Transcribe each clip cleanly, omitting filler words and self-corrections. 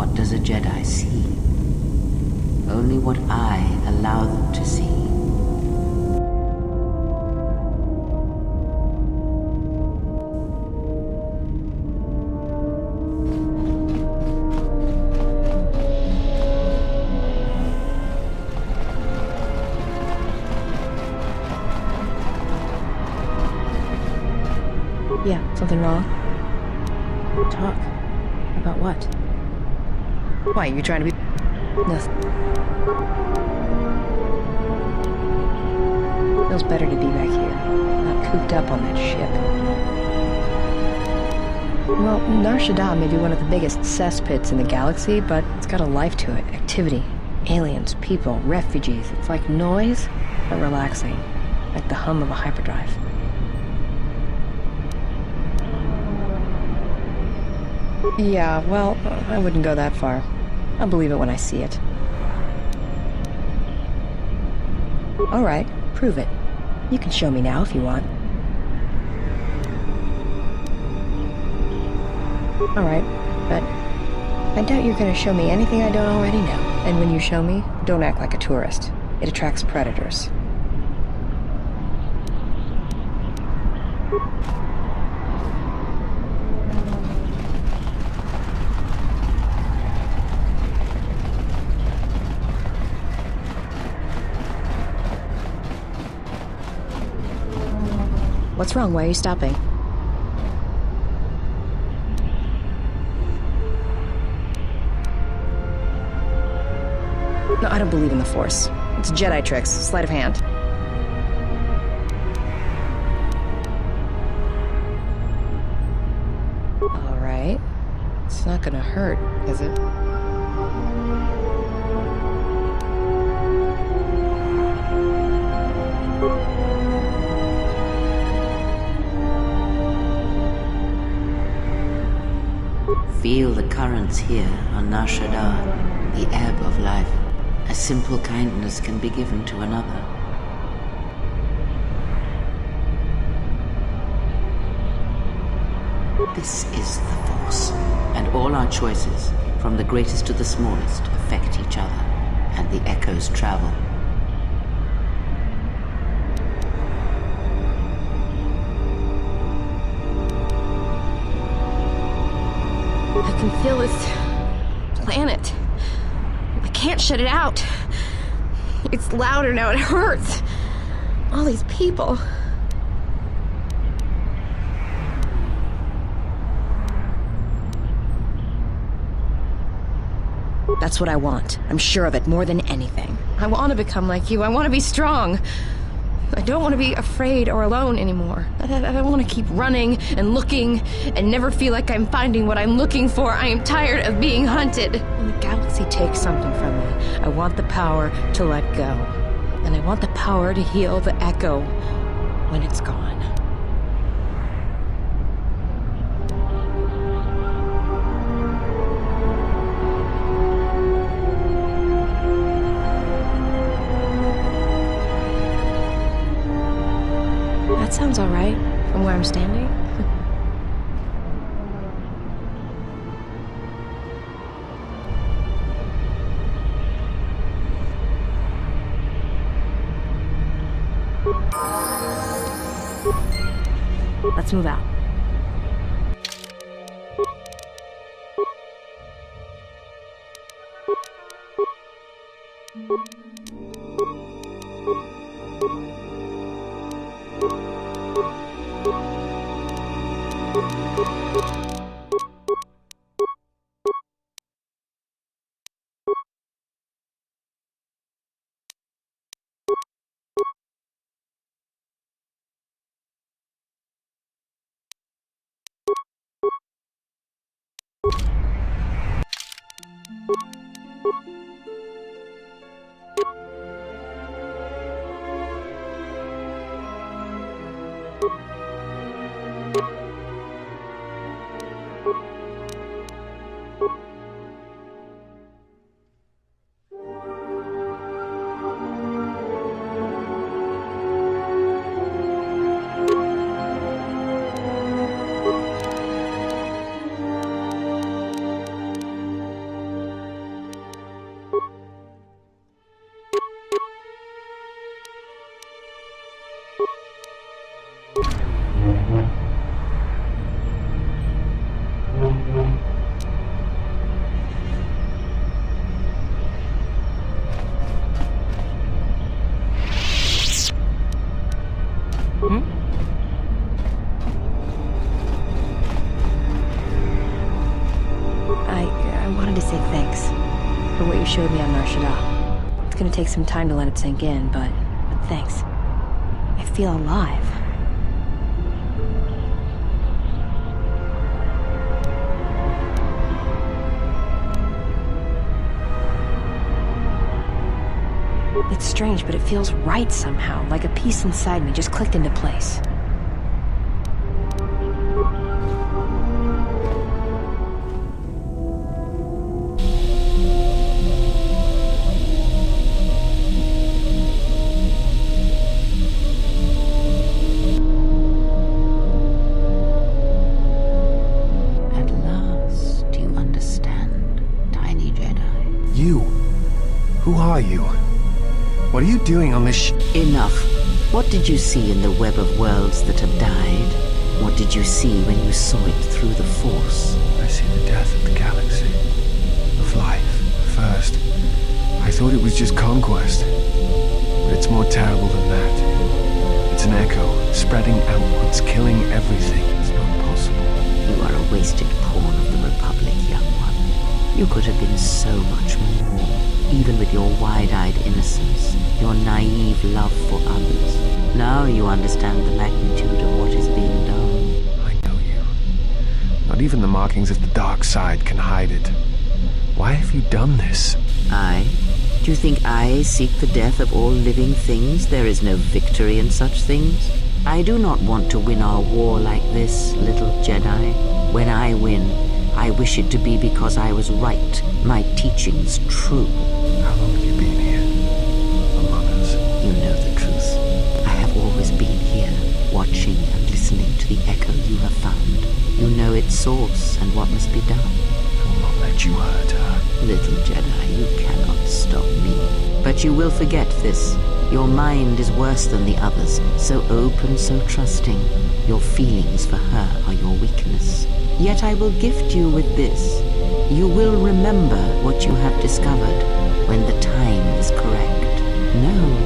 What does a Jedi see? Only what I allow them to see. Yeah, something wrong? Talk. About what? Why, you trying to be... Nothing. Feels better to be back here, not cooped up on that ship. Well, Nar Shaddaa may be one of the biggest cesspits in the galaxy, but it's got a life to it. Activity, aliens, people, refugees. It's like noise, but relaxing. Like the hum of a hyperdrive. Yeah, well, I wouldn't go that far. I'll believe it when I see it. All right, prove it. You can show me now if you want. All right, but I doubt you're gonna show me anything I don't already know. And when you show me, don't act like a tourist. It attracts predators. What's wrong? Why are you stopping? No, I don't believe in the Force. It's Jedi tricks, sleight of hand. All right. It's not gonna hurt, is it? Feel the currents here on Nar Shaddaa, the ebb of life. A simple kindness can be given to another. This is the Force, and all our choices, from the greatest to the smallest, affect each other, and the echoes travel. I can feel this planet. I can't shut it out. It's louder now, it hurts. All these people. That's what I want. I'm sure of it more than anything. I want to become like you. I want to be strong. I don't want to be afraid or alone anymore. I don't want to keep running and looking and never feel like I'm finding what I'm looking for. I am tired of being hunted. When the galaxy takes something from me, I want the power to let go. And I want the power to heal the echo when it's gone. That sounds all right, from where I'm standing. Let's move out. to say thanks for what you showed me on Nar Shaddaa. It's gonna take some time to let it sink in, but thanks. I feel alive. It's strange, but it feels right somehow, like a piece inside me just clicked into place. At last, you understand, tiny Jedi. You? Who are you? What are you doing on this Enough. What did you see in the web of worlds that have died? What did you see when you saw it through the Force? I see the death of the galaxy. Of life. First, I thought it was just conquest. But it's more terrible than that. It's an echo, spreading outwards, killing everything. It's not possible. You are a wasted pawn of the Republic, young one. You could have been so much more, even with your wide-eyed innocence, your naive love for others. Now you understand the magnitude of what is being done. I know you. Not even the markings of the dark side can hide it. Why have you done this? I? Do you think I seek the death of all living things? There is no victory in such things. I do not want to win our war like this, little Jedi. When I win, I wish it to be because I was right, my teachings true. How long have you been here? Among us? You know the truth. I have always been here, watching and listening to the echo you have found. You know its source and what must be done. I will not let you hurt her. Little Jedi, you cannot stop me. But you will forget this. Your mind is worse than the others, so open, so trusting. Your feelings for her are your weakness. Yet I will gift you with this. You will remember what you have discovered when the time is correct. Know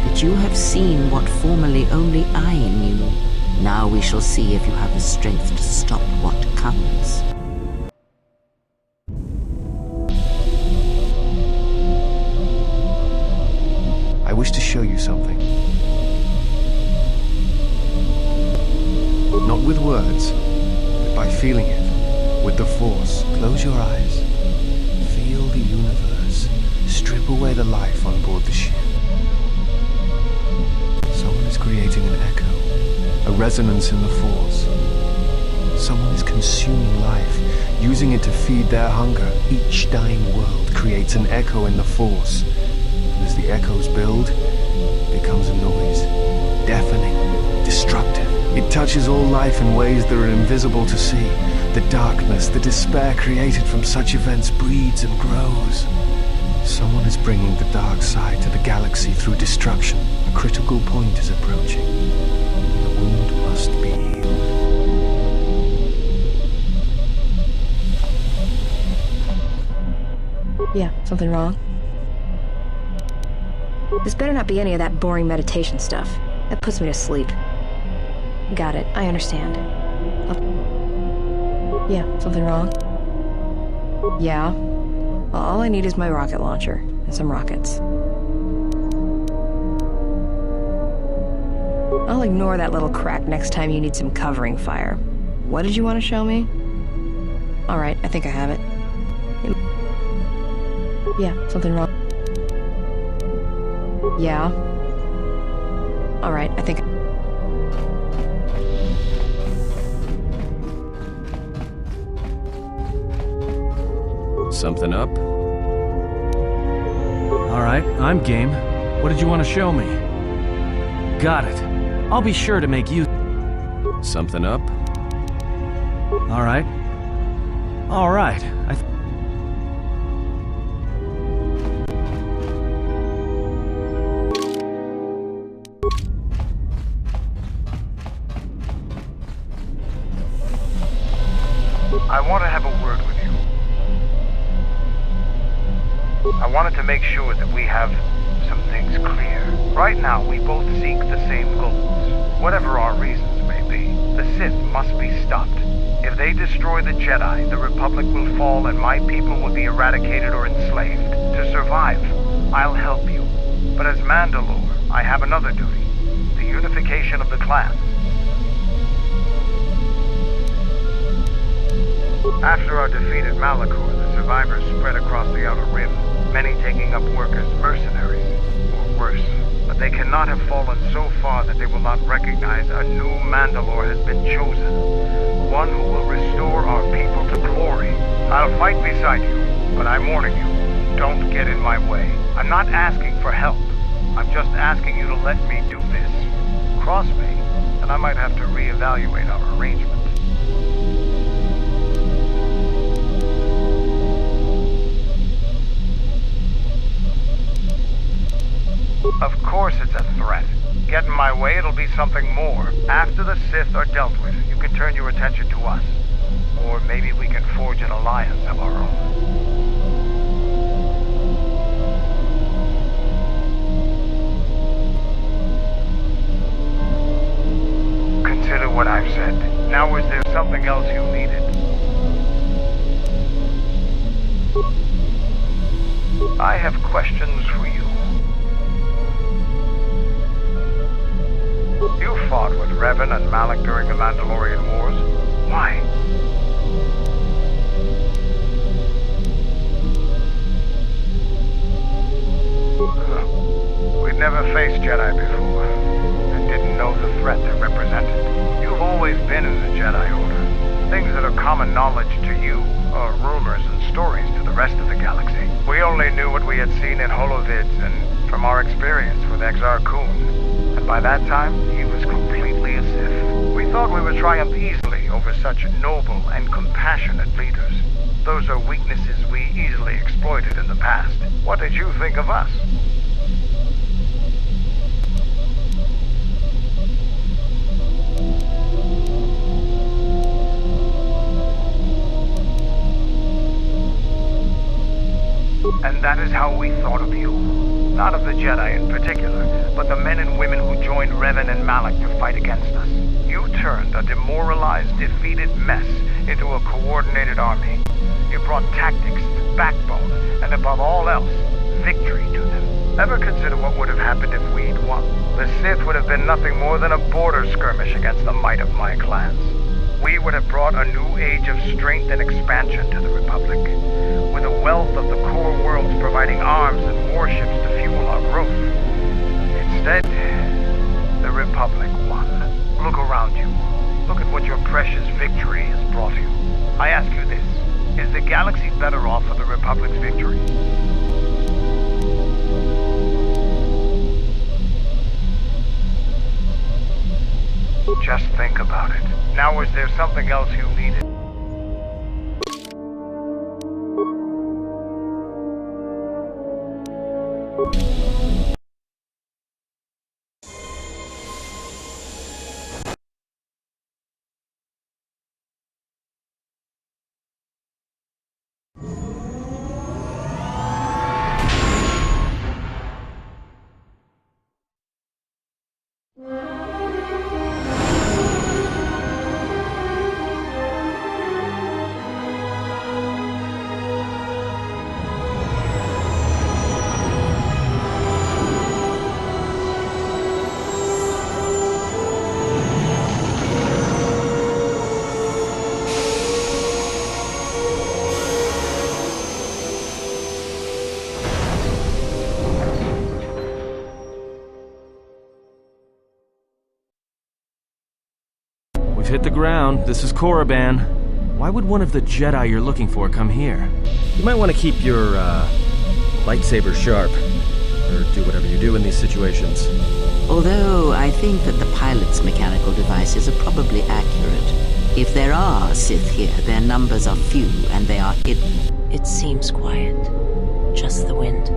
that you have seen what formerly only I knew. Now we shall see if you have the strength to stop what comes. I wish to show you something. Not with words, but by feeling it. With the Force. Close your eyes. Feel the universe. Strip away the life on board the ship. Someone is creating an echo. A resonance in the Force. Someone is consuming life, using it to feed their hunger. Each dying world creates an echo in the Force. And as the echoes build, it becomes a noise. Deafening. Destructive. It touches all life in ways that are invisible to see. The darkness, the despair created from such events breeds and grows. Someone is bringing the dark side to the galaxy through destruction. A critical point is approaching. The wound must be healed. Yeah, something wrong? This better not be any of that boring meditation stuff. That puts me to sleep. Got it, I understand. Yeah, something wrong? Yeah. Well, all I need is my rocket launcher and some rockets. I'll ignore that little crack next time you need some covering fire. What did you want to show me? Alright, I think I have it. Yeah, something wrong? Yeah. Alright, I think... Something up? Alright, I'm game. What did you want to show me? Got it. I'll be sure to make use... Something up? Alright. Alright, I want to have a word with you. I wanted to make sure that we have some things clear. Right now, we both seek the same goals. Whatever our reasons may be, the Sith must be stopped. If they destroy the Jedi, the Republic will fall and my people will be eradicated or enslaved. To survive, I'll help you. But as Mandalore, I have another duty. The unification of the clans. After our defeat at Malachor, the survivors spread across the Outer Rim, many taking up work as mercenaries, or worse. But they cannot have fallen so far that they will not recognize a new Mandalore has been chosen. One who will restore our people to glory. I'll fight beside you, but I'm warning you, don't get in my way. I'm not asking for help. I'm just asking you to let me do this. Cross me, and I might have to reevaluate our arrangement. Of course it's a threat. Get in my way, it'll be something more. After the Sith are dealt with, you can turn your attention to us. Or maybe we can forge an alliance of our own. Consider what I've said. Now, is there something else you needed? I have questions for you. You fought with Revan and Malak during the Mandalorian Wars. Why? We'd never faced Jedi before, and didn't know the threat they represented. You've always been in the Jedi Order. Things that are common knowledge to you are rumors and stories to the rest of the galaxy. We only knew what we had seen in holovids and from our experience with Exar Kun. And by that time, he was completely a Sith. We thought we would triumph easily over such noble and compassionate leaders. Those are weaknesses we easily exploited in the past. What did you think of us? And that is how we thought of you. Not of the Jedi in particular, but the men and women who joined Revan and Malak to fight against us. You turned a demoralized, defeated mess into a coordinated army. You brought tactics, backbone, and above all else, victory to them. Ever consider what would have happened if we'd won? The Sith would have been nothing more than a border skirmish against the might of my clans. We would have brought a new age of strength and expansion to the Republic, with a wealth of the core worlds providing arms and warships to fuel our growth. Instead, the Republic won. Look around you. Look at what your precious victory has brought you. I ask you this, is the galaxy better off for the Republic's victory? Just think about it. Now, is there something else you needed? Hit the ground. This is Korriban. Why would one of the Jedi you're looking for come here? You might want to keep your, lightsaber sharp. Or do whatever you do in these situations. Although I think that the pilot's mechanical devices are probably accurate. If there are Sith here, their numbers are few and they are hidden. It seems quiet. Just the wind.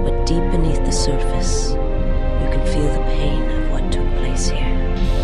But deep beneath the surface, you can feel the pain of what took place here.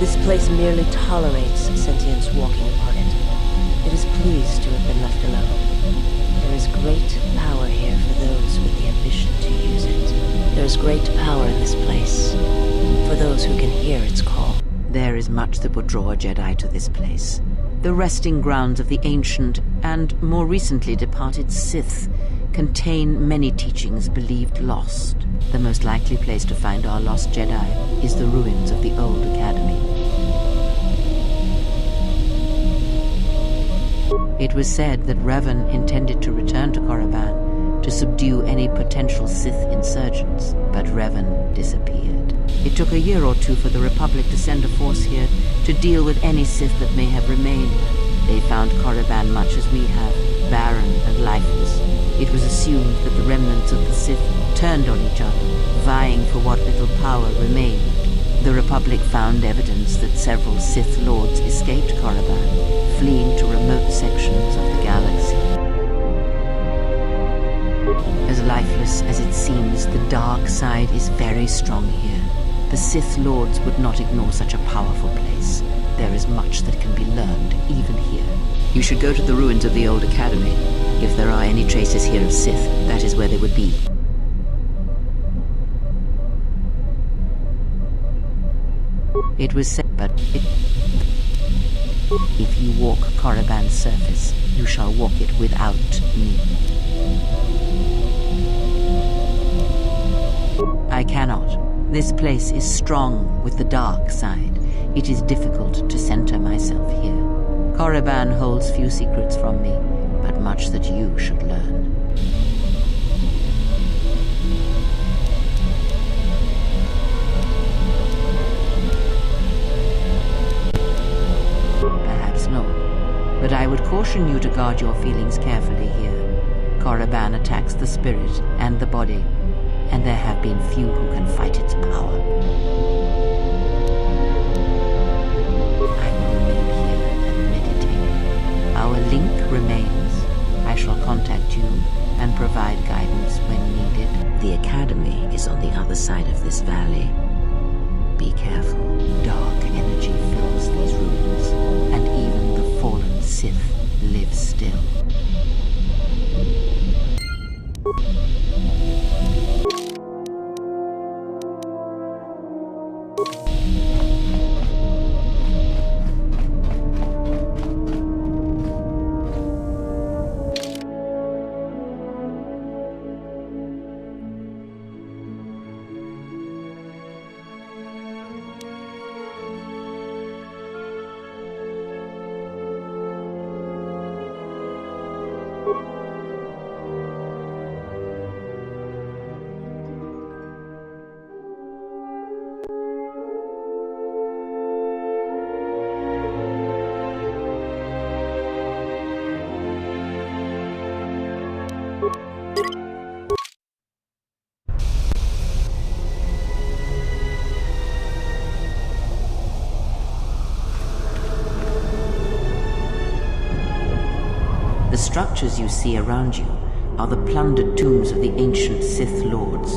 This place merely tolerates sentience walking upon it. It is pleased to have been left alone. There is great power here for those with the ambition to use it. There is great power in this place for those who can hear its call. There is much that would draw a Jedi to this place. The resting grounds of the ancient and more recently departed Sith contain many teachings believed lost. The most likely place to find our lost Jedi is the ruins of the old academy. It was said that Revan intended to return to Korriban to subdue any potential Sith insurgents, but Revan disappeared. It took a year or two for the Republic to send a force here to deal with any Sith that may have remained. They found Korriban much as we have, barren and lifeless. It was assumed that the remnants of the Sith turned on each other, vying for what little power remained. The Republic found evidence that several Sith lords escaped Korriban, fleeing to remote sections of the galaxy. As lifeless as it seems, the dark side is very strong here. The Sith lords would not ignore such a powerful place. There is much that can be learned, even here. You should go to the ruins of the old academy. If there are any traces here of Sith, that is where they would be. It was said, but if you walk Korriban's surface, you shall walk it without me. I cannot. This place is strong with the dark side. It is difficult to center myself here. Korriban holds few secrets from me, but much that you should learn. Perhaps not, but I would caution you to guard your feelings carefully here. Korriban attacks the spirit and the body, and there have been few who can fight its power. I will remain here and meditate. Our link remains. I shall contact you and provide guidance when needed. The academy is on the other side of this valley. Be careful. Dark energy fills these ruins, and even the fallen Sith live still. The structures you see around you are the plundered tombs of the ancient Sith lords.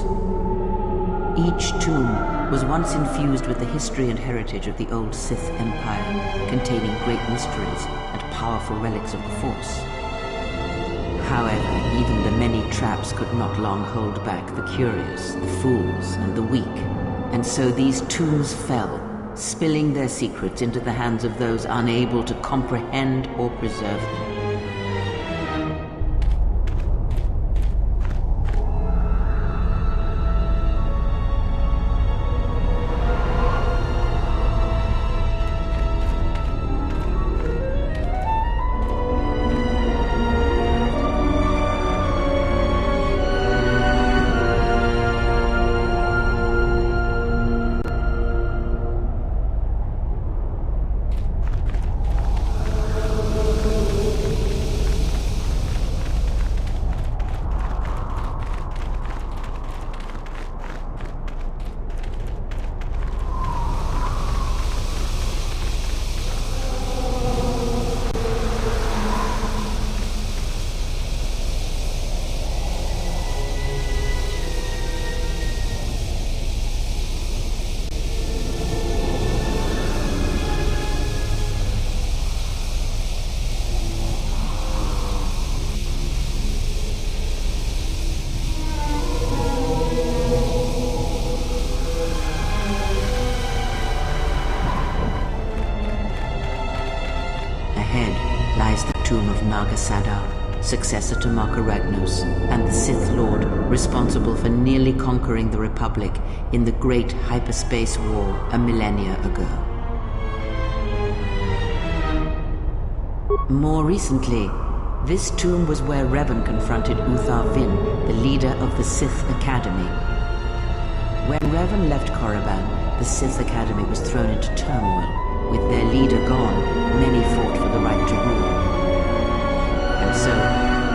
Each tomb was once infused with the history and heritage of the old Sith Empire, containing great mysteries and powerful relics of the Force. However, even the many traps could not long hold back the curious, the fools, and the weak, and so these tombs fell, spilling their secrets into the hands of those unable to comprehend or preserve them. Sadar, successor to Marka Ragnos, and the Sith Lord responsible for nearly conquering the Republic in the Great Hyperspace War a millennia ago. More recently, this tomb was where Revan confronted Uthar Vin, the leader of the Sith Academy. When Revan left Korriban, the Sith Academy was thrown into turmoil. With their leader gone, many fought for the right to rule. And so,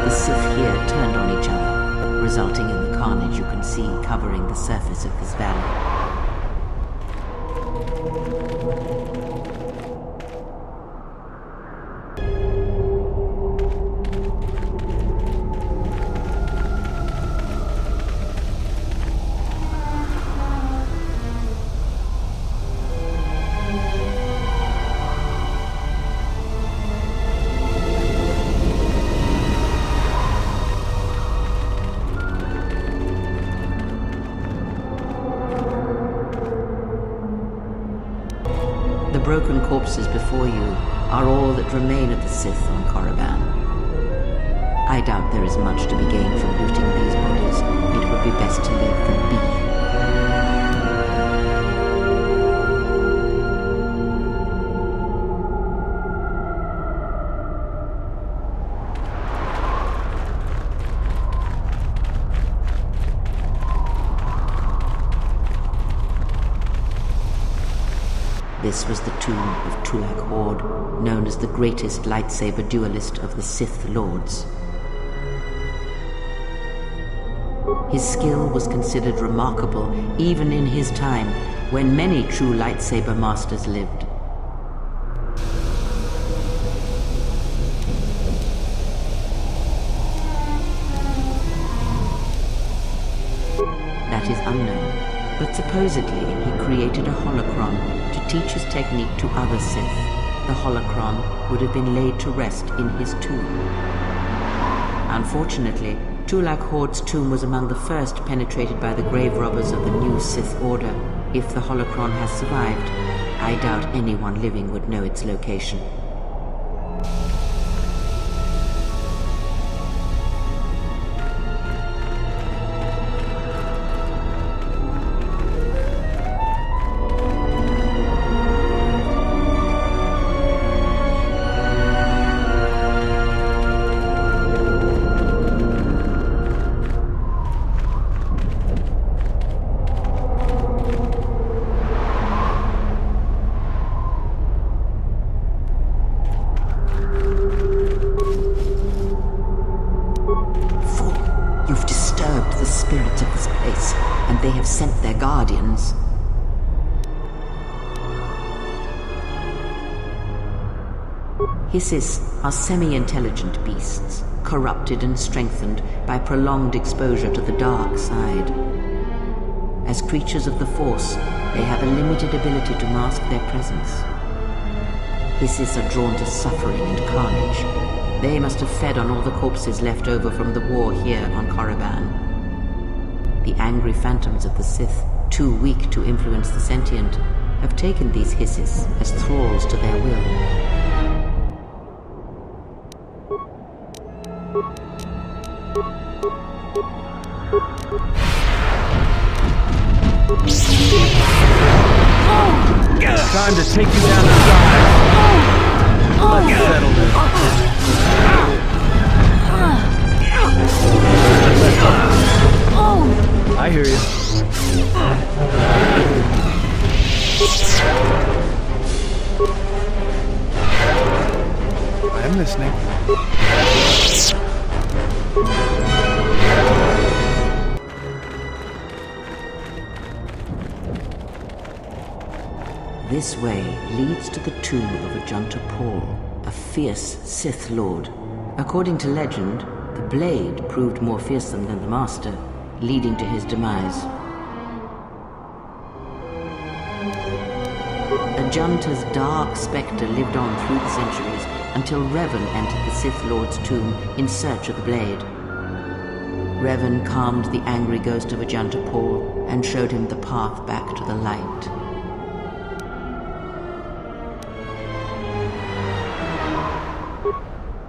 the Sith here turned on each other, resulting in the carnage you can see covering the surface of this valley. The broken corpses before you are all that remain of the Sith on Korriban. I doubt there is much to be gained from looting these bodies. It would be best to leave them be. This was the tomb of Tulak Hord, known as the greatest lightsaber duelist of the Sith Lords. His skill was considered remarkable even in his time, when many true lightsaber masters lived. That is unknown, but supposedly he created a holocron to teach his technique to other Sith. The holocron would have been laid to rest in his tomb. Unfortunately, Tulak Hord's tomb was among the first penetrated by the grave robbers of the new Sith Order. If the holocron has survived, I doubt anyone living would know its location. Sent their guardians. Hissis are semi-intelligent beasts, corrupted and strengthened by prolonged exposure to the dark side. As creatures of the Force, they have a limited ability to mask their presence. Hissis are drawn to suffering and carnage. They must have fed on all the corpses left over from the war here on Korriban. The angry phantoms of the Sith, too weak to influence the sentient, have taken these Hissis as thralls to their will. Time to take you down the side. Let's settle this. I hear you. I am listening. This way leads to the tomb of Ajunta Paul, a fierce Sith Lord. According to legend, the blade proved more fearsome than the Master, leading to his demise. Ajunta's dark spectre lived on through the centuries until Revan entered the Sith Lord's tomb in search of the blade. Revan calmed the angry ghost of Ajunta Paul and showed him the path back to the light.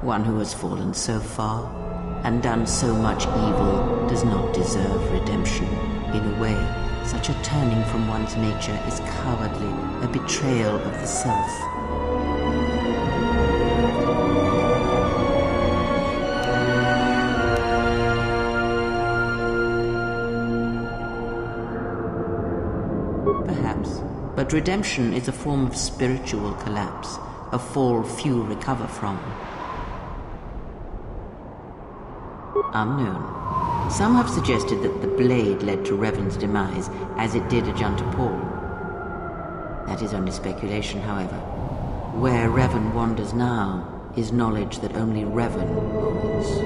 One who has fallen so far and done so much evil does not deserve redemption. In a way, such a turning from one's nature is cowardly, a betrayal of the self. Perhaps, but redemption is a form of spiritual collapse, a fall few recover from. Unknown. Some have suggested that the blade led to Revan's demise, as it did Ajunta Paul. That is only speculation, however. Where Revan wanders now is knowledge that only Revan holds.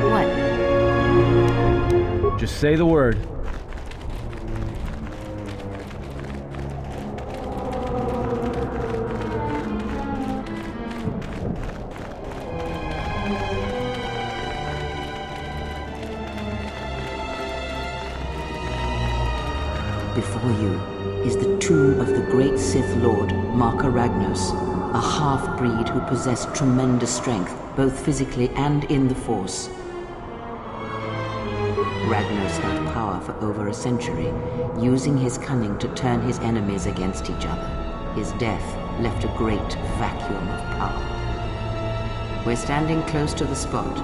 What? Just say the word. Before you is the tomb of the great Sith Lord, Marka Ragnos, a half-breed who possessed tremendous strength, both physically and in the Force. Ragnos held power for over a century, using his cunning to turn his enemies against each other. His death left a great vacuum of power. We're standing close to the spot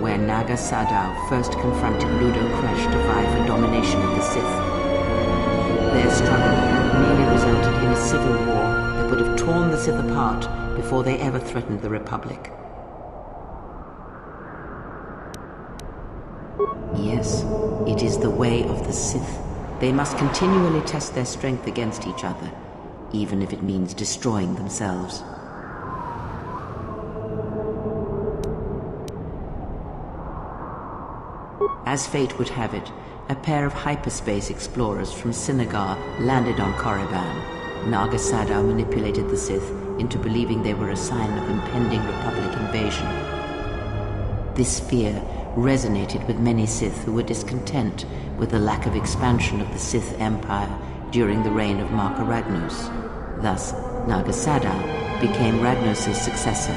where Naga Sadow first confronted Ludo Kresh to vie for domination of the Sith. Their struggle nearly resulted in a civil war that would have torn the Sith apart before they ever threatened the Republic. Yes, it is the way of the Sith. They must continually test their strength against each other, even if it means destroying themselves. As fate would have it, a pair of hyperspace explorers from Sinagar landed on Korriban. Naga Sadow manipulated the Sith into believing they were a sign of impending Republic invasion. This fear resonated with many Sith who were discontent with the lack of expansion of the Sith Empire during the reign of Marka Ragnos. Thus, Naga Sadow became Ragnos' successor.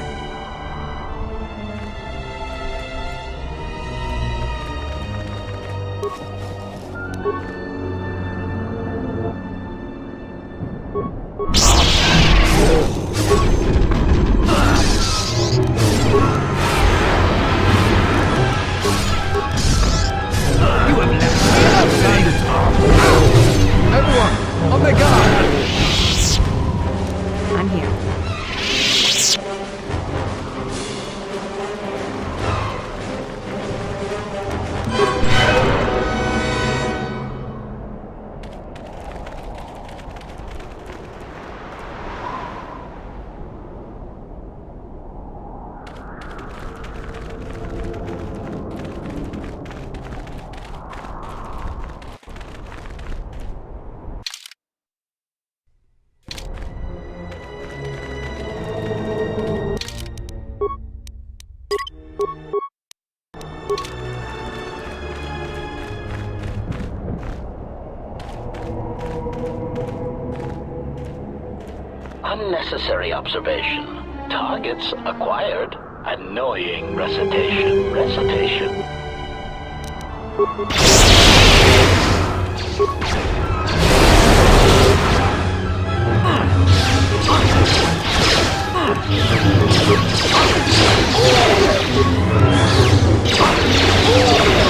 Unnecessary observation. Targets acquired. Annoying recitation.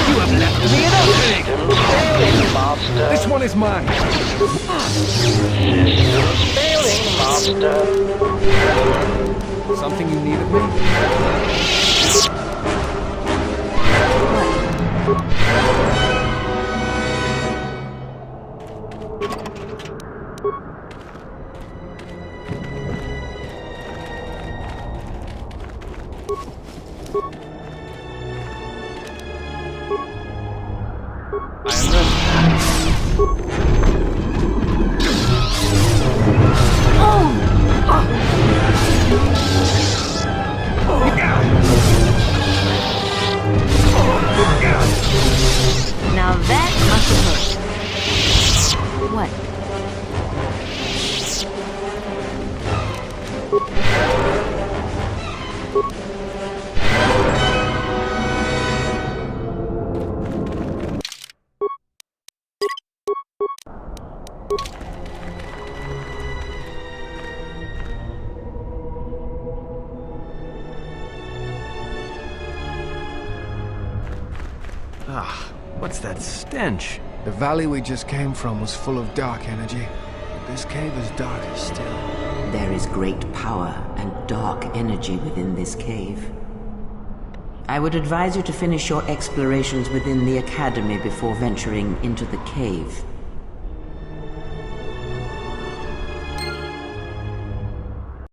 You have left me an opening! Master. This one is mine! Systems failing, Master. Something you need of me? Now that must have hurt. What? Ah, what's that stench? The valley we just came from was full of dark energy. But this cave is darker still. There is great power and dark energy within this cave. I would advise you to finish your explorations within the academy before venturing into the cave.